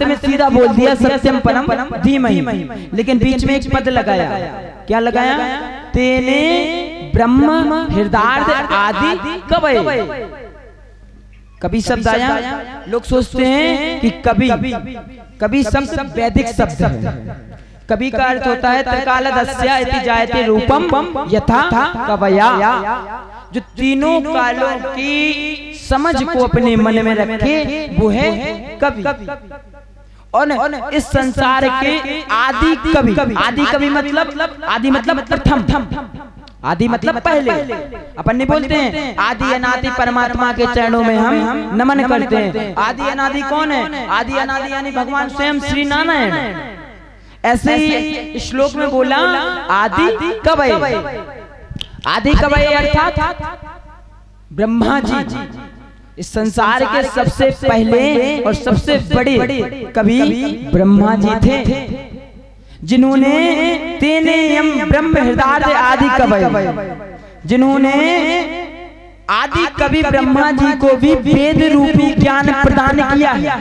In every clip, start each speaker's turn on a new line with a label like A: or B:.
A: अंत में सीधा बोल दिया सत्यम परम धीमहि, लेकिन बीच में एक पद लगाया। क्या लगाया? तेने ब्रह्म हृदय आदि कवये। कवि शब्द आया। लोग सोचते हैं कि कवि शब्द वैदिक शब्द है। कवि का अर्थ होता है त्रिकालदस्या इति जायते रूपम यथा कवया, जो तीनों कालों की समझ को अपने मन में रखे वो है कवि। और इस संसार के आदि कवि, आदि कवि मतलब प्रथम, आदि मतलब पहले। अपन नहीं बोलते हैं आदि अनादि परमात्मा के चरणों में हम नमन करते हैं। आदि अनादि कौन है? आदि अनादि यानी भगवान स्वयं श्री नारायण। ऐसे ही श्लोक में बोला आदि कवये। आदि कवये अर्थात ब्रह्मा जी इस संसार के सबसे पहले और सबसे बड़े कवि ब्रह्मा जी थे, जिन्होंने तेने यम ब्रह्म हृदय आदि कवये, जिन्होंने आदि कवि ब्रह्मा जी को भी वेद रूपी ज्ञान प्रदान किया है।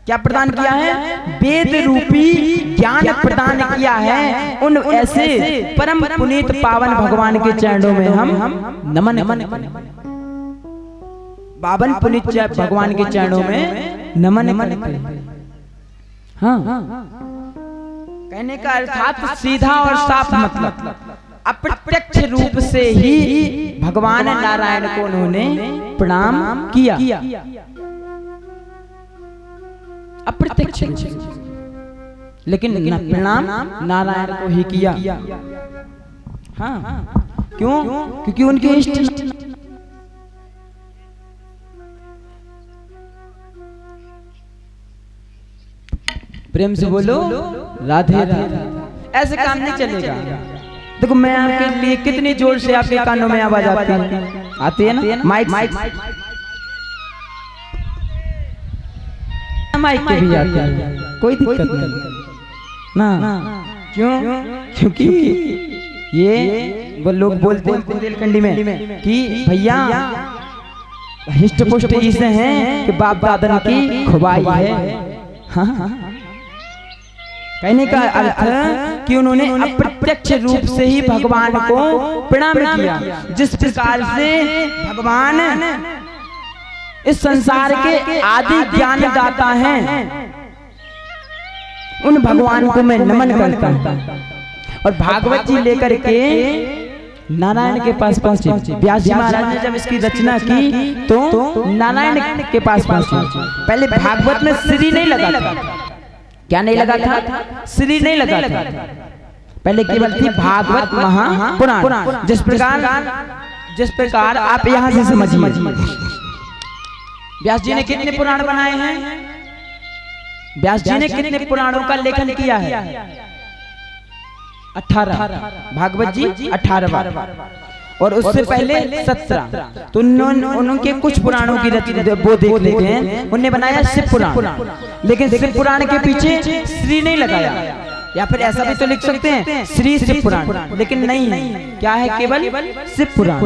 A: क्या प्रदान किया है? वेद रूपी ज्ञान प्रदान किया है। उन ऐसे परम पुनीत पावन भगवान के चरणों में हम नमन पावन पुनीत भगवान के चरणों में नमन करते हैं। हाँ, कहने का अर्थात सीधा और साफ मतलब अप्रत्यक्ष रूप से ही भगवान नारायण को उन्होंने प्रणाम किया। अप्रत्यक्ष रूप से, लेकिन प्रणाम नारायण को ही किया। हाँ, क्यों? क्योंकि उनके इष्ट प्रेम से बोलो राधे राधे। ऐसे काम नहीं चलेगा। देखो मैं आपके लिए कितनी जोर से आपके कानों में आवाज आती है ना, माइक माइक पे भी आती है, कोई दिक्कत नहीं ना। क्यों? क्योंकि ये वो लोग बोलते हैं बुंदेलखंडी में कि भैया हिस्ट पुष्ट इसे हैं कि बाप दादा की खुबाई है। हाँ, कहने का अर्थ कि उन्होंने अप्रत्यक्ष रूप से ही भगवान को प्रणाम किया। जिस प्रकार से भगवान इस संसार के आदि ज्ञान दाता हैं, उन भगवान को मैं नमन करता हूँ। और भागवत जी लेकर के नारायण के पास पहुंचे। व्यास जी महाराज ने जब इसकी रचना की तो नारायण के पास पहुंचे। पहले भागवत में श्री नहीं लगा था। क्या नहीं लगा था? श्री नहीं लगा था। पहले केवल थी भागवत महापुराण। जिस प्रकार आप यहां से समझिए, व्यास जी ने कितने पुराण बनाए हैं? व्यास जी ने कितने पुराणों का लेखन किया है? 18। भागवत जी 18 और उससे पहले 17। तो उनके कुछ पुराणों की रचना वो देख लेते हैं। उन्होंने बनाया शिव पुराण, लेकिन शिव पुराण के पीछे श्री नहीं लगाया। या फिर ऐसा भी तो लिख सकते हैं श्री शिव पुराण, लेकिन नहीं, क्या है? केवल शिव पुराण,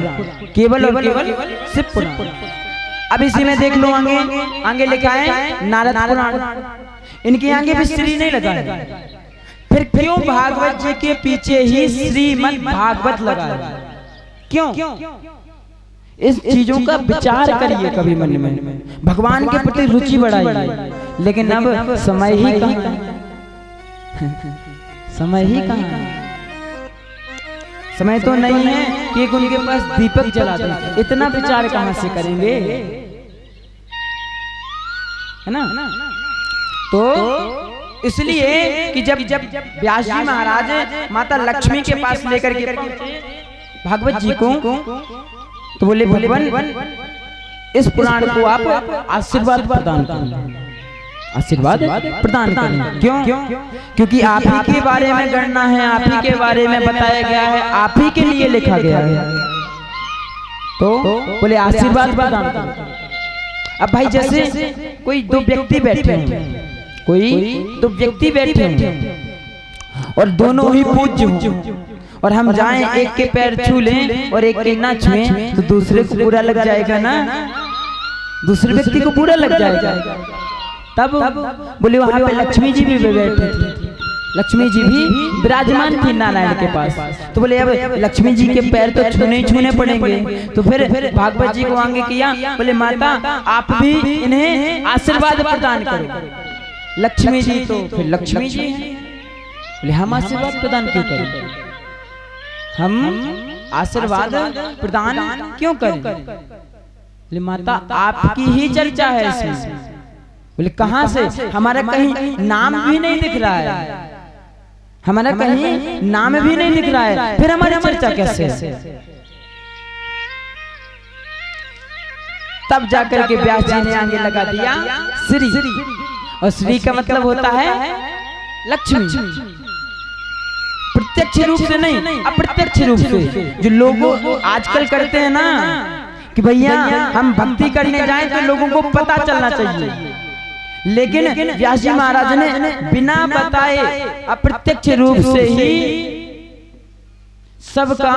A: केवल और केवल शिव पुराण। अब इसी में देख लो आगे लिखा है नारद पुराण। इनके आगे भी श्री नहीं लगा है। फिर क्यों भागवत जी के पीछे ही श्रीमद् भागवत लगा है? क्यों? इस चीजों का विचार करिए कभी मन में। भगवान के प्रति रुचि बढ़ाइए। लेकिन अब समय ही कहाँ, समय ही कहाँ। समय तो नहीं है कि उनके पास दीपक जला दें। इतना विचार कहाँ से करेंगे, है ना? तो इसलिए कि जब व्यास जी महाराज माता लक्ष्मी के पास लेकर के भागवत जी को, तो बोले भगवान इस पुराण को आप आशीर्वाद प्रदान करें, आशीर्वाद प्रदान करें। क्यों? क्योंकि आप ही के बारे में गणना है, आप ही के बारे में बताया गया है, आप ही के लिए लिखा गया है। तो बोले आशीर्वाद प्रदान करें। अब भाई जैसे कोई दो व्यक्ति बैठे हैं, और दोनों ही पूज्य हों, और हम जाएं एक के पैर छू लें और एक के ना छुएं, तो दूसरे को बुरा लग जाएगा ना, दूसरे व्यक्ति को बुरा लग जाएगा। तब बोले वहां पे लक्ष्मी जी भी बैठे थे, लक्ष्मी जी भी विराजमान थी नारायण के पास। तो बोले अब लक्ष्मी जी के पैर तो छूने पड़ेंगे। तो फिर भागवत जी को आगे किया, बोले माता आप भी इन्हें आशीर्वाद प्रदान करो। लक्ष्मी जी तो फिर लक्ष्मी जी हैं, बोले हम आशीर्वाद प्रदान क्यों करें, हम आशीर्वाद प्रदान क्यों करें। बोले माता आपकी ही चर्चा है इसमें। बोले कहां से, हमारा कहीं नाम भी नहीं दिख रहा है, हमारा कहीं नाम भी नहीं दिख रहा है, फिर हमारी चर्चा कैसे। तब जाकर के व्यास जी ने आगे लगा दिया श्री, और श्री का मतलब होता है लक्ष्मी। प्रत्यक्ष रूप से नहीं, अप्रत्यक्ष रूप से। जो लोग आजकल करते हैं ना कि भैया हम भक्ति करने जाएं तो लोगों को पता चलना चाहिए, लेकिन व्यास जी महाराज ने बिना बताए अप्रत्यक्ष रूप से ही सबका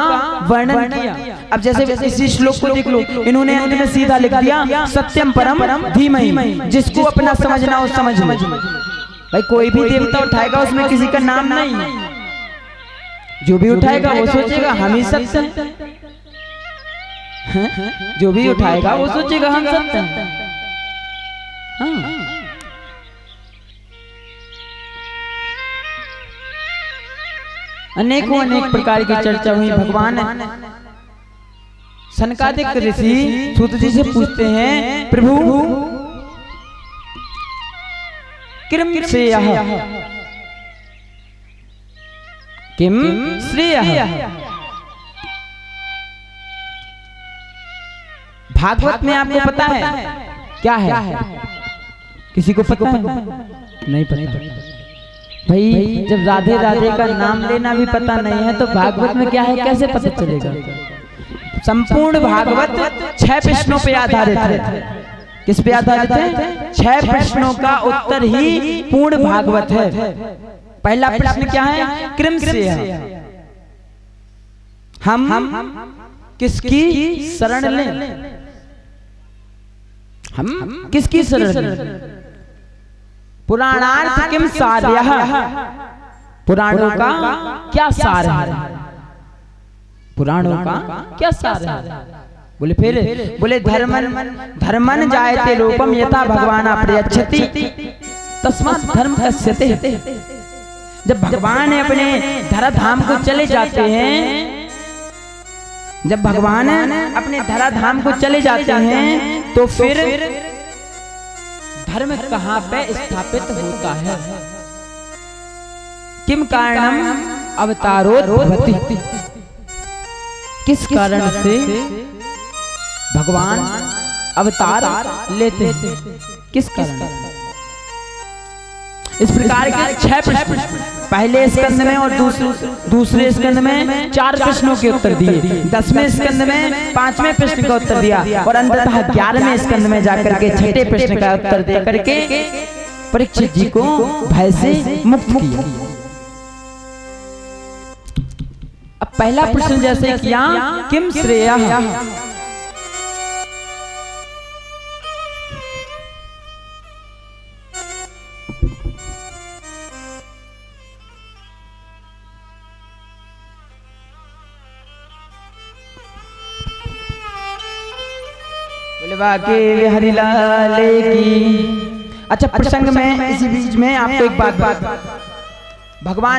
A: वर्णन किया। अब जैसे इसी श्लोक को देख लो, इन्होंने अंत में सीधा लिख दिया सत्यम परम धीमहि, जिसको अपना समझना हो समझ लो। भाई कोई भी देवता उठाएगा उसमें किसी का नाम नहीं, जो भी उठाएगा वो सोचेगा हम ही सत्य हैं, जो भी उठाएगा वो सोचेगा हम सत्य हैं। हाँ। अनेकों अनेक प्रकार की चर्चा हुई। भगवान सनकादिक ऋषि सूत जी से पूछते हैं प्रभु किम श्रेयः, किम श्रेयः। भागवत में आपको पता है क्या है, किसी को पता है? नहीं पता। भाई जब राधे राधे का नाम लेना भी पता नहीं है तो भागवत में क्या है कैसे पता चलेगा। संपूर्ण भागवत 6 प्रश्नों पे आधारित है। किस पे आधारित है? 6 प्रश्नों का उत्तर ही पूर्ण भागवत है। पहला प्रश्न क्या है? किम श्रेयः, हम किसकी शरण लें, हम किसकी शरण लें। पुराणार्थ किम सार्यः, पुराणों का क्या सार है, पुराणों का क्या सार है। बोले फिर बोले धर्मन जायते रूपम यथा भगवान प्रयच्छति तस्मात् धर्म कस्यते। जब भगवान अपने धराधाम को चले जाते हैं, जब भगवान अपने धराधाम को चले जाते हैं तो फिर धर्म कहां पे स्थापित होता है। किम कारणम अवतारो भवति, किस कारण से भगवान अवतार लेते हैं, किस कारण। इस प्रकार के 6 प्रश्न पहले स्कंद में और दूसरे स्कंद में 4 प्रश्नों के उत्तर दिए, 10वें स्कंद में 5वें प्रश्न का उत्तर दिया और अंततः 11वें स्कंद में जाकर के 6ठे प्रश्न का उत्तर दे करके परीक्षित जी को भय से मुक्त किया। अब पहला प्रश्न जैसे किया किम श्रेयः, हरिलाल की। अच्छा प्रसंग में इसी बीच में आपको एक बात भगवान